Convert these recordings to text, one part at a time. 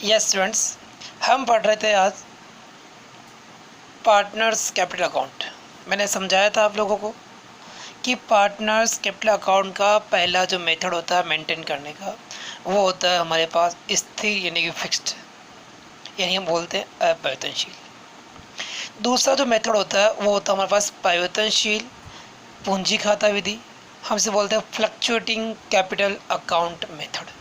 Yes students, हम पढ़ रहे थे आज पार्टनर्स कैपिटल अकाउंट। मैंने समझाया था आप लोगों को कि पार्टनर्स कैपिटल अकाउंट का पहला जो मेथड होता है मेंटेन करने का, वो होता है हमारे पास स्थिर यानी कि फिक्स्ड, यानी हम बोलते हैं अपरिवर्तनशील। दूसरा जो मेथड होता है वो होता है हमारे पास परिवर्तनशील पूंजी खाता विधि, हम इसे बोलते हैं फ्लक्चुएटिंग कैपिटल अकाउंट मेथड।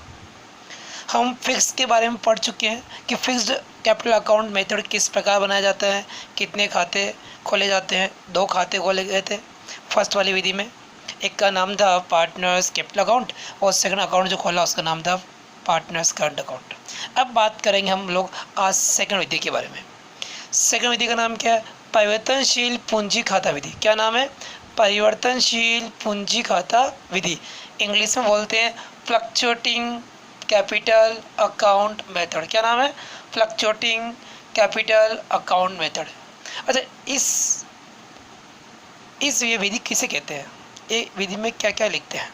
हम फिक्स के बारे में पढ़ चुके हैं कि फिक्स्ड कैपिटल अकाउंट मेथड किस प्रकार बनाया जाता है, कितने खाते खोले जाते हैं। 2 खाते खोले गए थे फर्स्ट वाली विधि में, एक का नाम था पार्टनर्स कैपिटल अकाउंट और सेकंड अकाउंट जो खोला उसका नाम था पार्टनर्स करंट अकाउंट। अब बात करेंगे हम लोग आज सेकंड विधि के बारे में। सेकंड विधि का नाम क्या है? परिवर्तनशील पूंजी खाता विधि। क्या नाम है? परिवर्तनशील पूंजी खाता विधि। इंग्लिश में बोलते हैं फ्लक्चुएटिंग कैपिटल अकाउंट मेथड। क्या नाम है? Fluctuating capital account method. अच्छा, इस ये विधि किसे कहते हैं? ये विधि में क्या क्या लिखते हैं?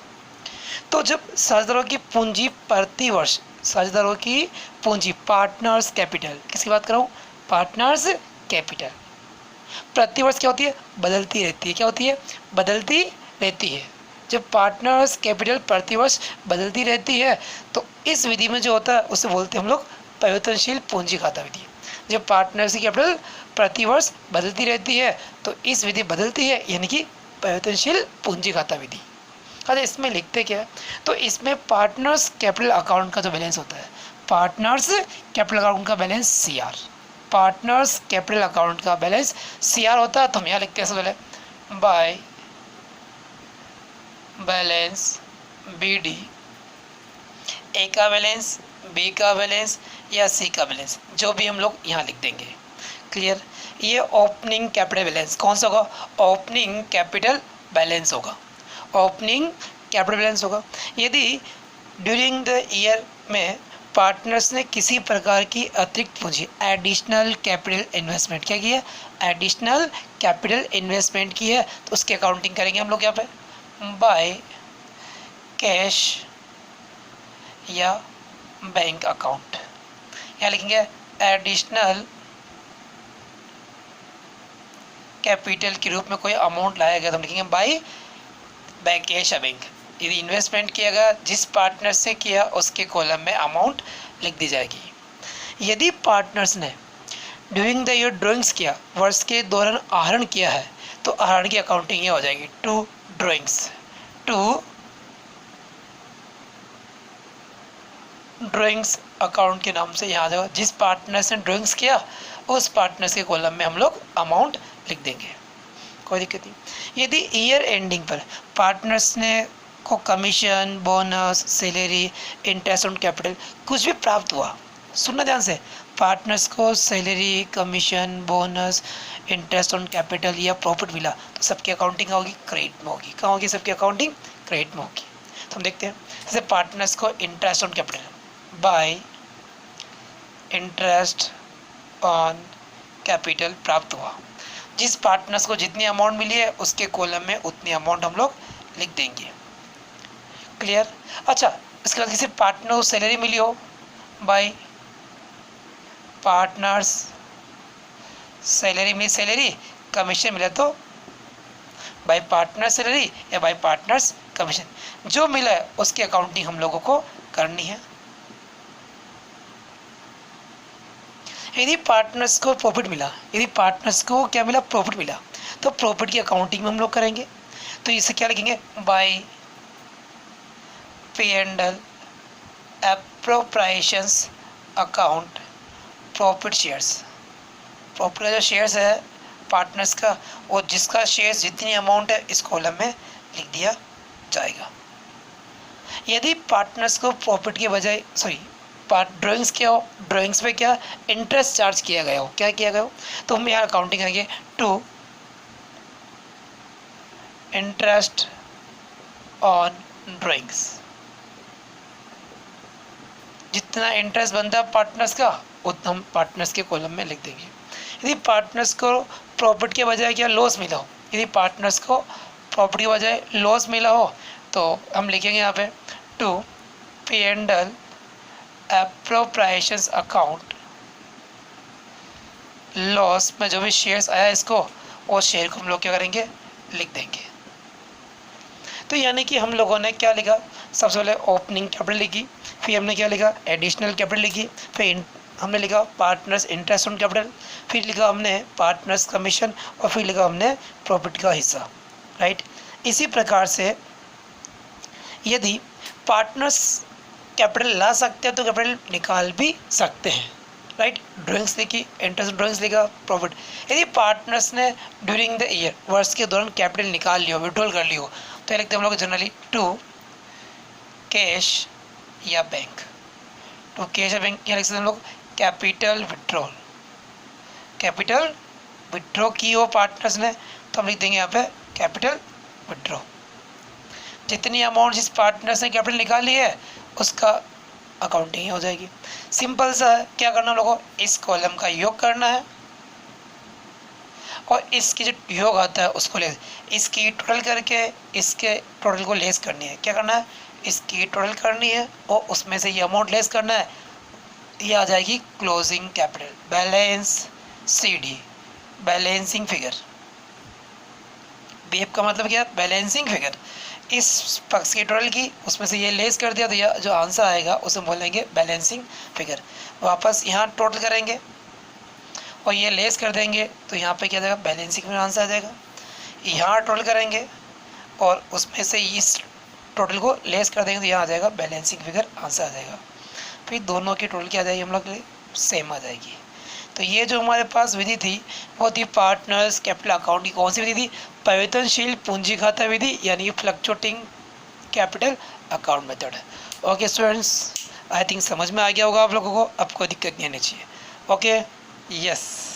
तो जब साझेदारों की पूंजी प्रति वर्ष, साझेदारों की पूंजी पार्टनर्स कैपिटल, किसकी बात कर रहा हूँ? पार्टनर्स कैपिटल प्रति वर्ष क्या होती है? बदलती रहती है। क्या होती है? बदलती रहती है। जब पार्टनर्स कैपिटल प्रतिवर्ष बदलती रहती है तो इस विधि में जो होता है उसे बोलते हैं हम लोग परिवर्तनशील पूंजी खाता विधि। जब पार्टनर्स की कैपिटल प्रतिवर्ष बदलती रहती है तो इस विधि बदलती है, यानी कि परिवर्तनशील पूंजी खाता विधि। अच्छा, इसमें लिखते क्या है? तो इसमें पार्टनर्स कैपिटल अकाउंट का जो बैलेंस होता है, पार्टनर्स कैपिटल अकाउंट का balance CR, partners capital account का बैलेंस CR होता है। तो हम यहाँ लिखते हैं सबसे पहले बाय बैलेंस BD, ए का बैलेंस, बी का बैलेंस या सी का बैलेंस, जो भी हम लोग यहाँ लिख देंगे। क्लियर? ये ओपनिंग कैपिटल बैलेंस कौन सा होगा? ओपनिंग कैपिटल बैलेंस होगा। ओपनिंग कैपिटल बैलेंस होगा। यदि ड्यूरिंग द ईयर में पार्टनर्स ने किसी प्रकार की अतिरिक्त पूंजी, एडिशनल कैपिटल इन्वेस्टमेंट क्या की है? एडिशनल कैपिटल इन्वेस्टमेंट की है, तो उसकी अकाउंटिंग करेंगे हम लोग यहाँ पे बाय कैश या बैंक अकाउंट। यहाँ लिखेंगे एडिशनल कैपिटल के रूप में कोई अमाउंट लाया गया तो हम लिखेंगे बाय कैश या बैंक। यदि इन्वेस्टमेंट किया गया जिस पार्टनर से किया उसके कॉलम में अमाउंट लिख दी जाएगी। यदि पार्टनर्स ने ड्यूरिंग द ईयर ड्राइंग्स किया, वर्ष के दौरान आहरण किया है, तो आहरण की अकाउंटिंग ये हो जाएगी टू ड्राइंग्स अकाउंट के नाम से यहाँ आ जाएगा। जिस पार्टनर्स ने ड्राइंग्स किया उस पार्टनर्स के कॉलम में हम लोग अमाउंट लिख देंगे, कोई दिक्कत नहीं। यदि ईयर एंडिंग पर पार्टनर्स ने को commission, bonus, salary, interest on capital कुछ भी प्राप्त हुआ, सुनना ध्यान से, पार्टनर्स को salary, commission, bonus, interest on capital या प्रॉफिट मिला तो सबकी अकाउंटिंग होगी क्रेडिट में होगी। कहाँ होगी? सबकी अकाउंटिंग क्रेडिट में होगी। तो हम देखते हैं, जैसे पार्टनर्स को interest on capital by interest on capital प्राप्त हुआ, जिस पार्टनर्स को जितनी अमाउंट मिली है उसके कॉलम में उतनी अमाउंट हम लोग लिख देंगे। क्लियर? अच्छा, इसके बाद किसी पार्टनर को सैलरी मिली हो बाय पार्टनर्स सैलरी मिली, सैलरी, कमीशन मिला तो बाय पार्टनर सैलरी या बाय पार्टनर्स कमीशन, जो मिला है उसकी अकाउंटिंग हम लोगों को करनी है। यदि पार्टनर्स को प्रॉफिट मिला, यदि पार्टनर्स को क्या मिला? प्रॉफिट मिला, तो प्रॉफिट की अकाउंटिंग में हम लोग करेंगे। तो इसे क्या लिखेंगे? By P&L appropriations account profit shares. Profit का जो शेयर्स है पार्टनर्स का, वो जिसका शेयर्स जितनी अमाउंट है इस कॉलम में लिख दिया जाएगा। यदि पार्टनर्स को प्रॉफिट के बजाय ड्राइंग्स किया हो, ड्राइंग्स पे क्या इंटरेस्ट चार्ज किया गया हो, क्या किया गया हो, तो हम यहाँ अकाउंटिंग करेंगे टू इंटरेस्ट ऑन ड्राइंग्स। जितना इंटरेस्ट बनता है पार्टनर्स का उतना हम पार्टनर्स के कॉलम में लिख देंगे। यदि पार्टनर्स को प्रॉफिट के बजाय क्या लॉस मिला हो, यदि पार्टनर्स को प्रॉफिट के बजाय लॉस मिला हो तो हम लिखेंगे यहाँ पे to P&L appropriations account loss में जो भी शेयर्स आया इसको, वो शेयर को हम लोग क्या करेंगे, लिख देंगे। तो यानी कि हम लोगों ने क्या लिखा, सबसे पहले ओपनिंग कैपिटल लिखी, फिर हमने क्या लिखा, एडिशनल कैपिटल लिखी, फिर हमने लिखा पार्टनर्स इंटरेस्ट ऑन कैपिटल, फिर लिखा हमने पार्टनर्स कमीशन, और फिर लिखा हमने प्रॉफिट का हिस्सा, राइट। इसी प्रकार से यदि पार्टनर्स कैपिटल ला सकते हैं तो कैपिटल निकाल भी सकते हैं, राइट। ड्राइंग्स लिखी, इंटरेस्ट ड्राइंग्स लिखा, प्रॉफिट। यदि पार्टनर्स ने ड्यूरिंग द ईयर, वर्ष के दौरान कैपिटल निकाल लियो, विड्रॉल कर लियो, तो लिखते हैं हम लोग जनरली टू कैश या बैंक, टू कैश या बैंक, या लिख सकते हैं हम लोग कैपिटल विड्रॉल। कैपिटल विड्रॉ की हो पार्टनर्स ने तो हम लिख देंगे यहाँ पे कैपिटल विड्रॉ। जितनी अमाउंट जिस पार्टनर्स ने कैपिटल निकाली है उसका अकाउंटिंग हो जाएगी। सिंपल सा है, क्या करना हम लोगों को, इस कॉलम का योग करना है और इसकी जो योग आता है उसको लेस, इसकी टोटल करके इसके टोटल को लेस करनी है। क्या करना है, इसकी टोटल करनी है और उसमें से ये अमाउंट लेस करना है, ये आ जाएगी closing capital, balance CD, balancing figure. BF का मतलब क्या है, बैलेंसिंग फिगर। इस पक्ष की टोटल की उसमें से ये लेस कर दिया तो यह जो आंसर आएगा उसे बोलेंगे बैलेंसिंग फिगर। वापस यहाँ टोटल करेंगे और ये लेस कर देंगे तो यहाँ पे क्या आ जाएगा, बैलेंसिंग फिगर आंसर आ जाएगा। यहाँ टोटल करेंगे और उसमें से इस टोटल को लेस कर देंगे तो यहाँ आ जाएगा बैलेंसिंग फिगर आंसर आ जाएगा। फिर दोनों की टोटल क्या आ जाएगी हम लोग के लिए, सेम आ जाएगी। तो ये जो हमारे पास विधि थी वो थी पार्टनर्स कैपिटल अकाउंट की। कौन सी विधि थी, परिवर्तनशील पूंजी खाता विधि, यानी कि fluctuating capital account method. Okay students, I think समझ में आ गया होगा आप लोगों को, अब कोई दिक्कत नहीं आनी चाहिए। Okay, yes.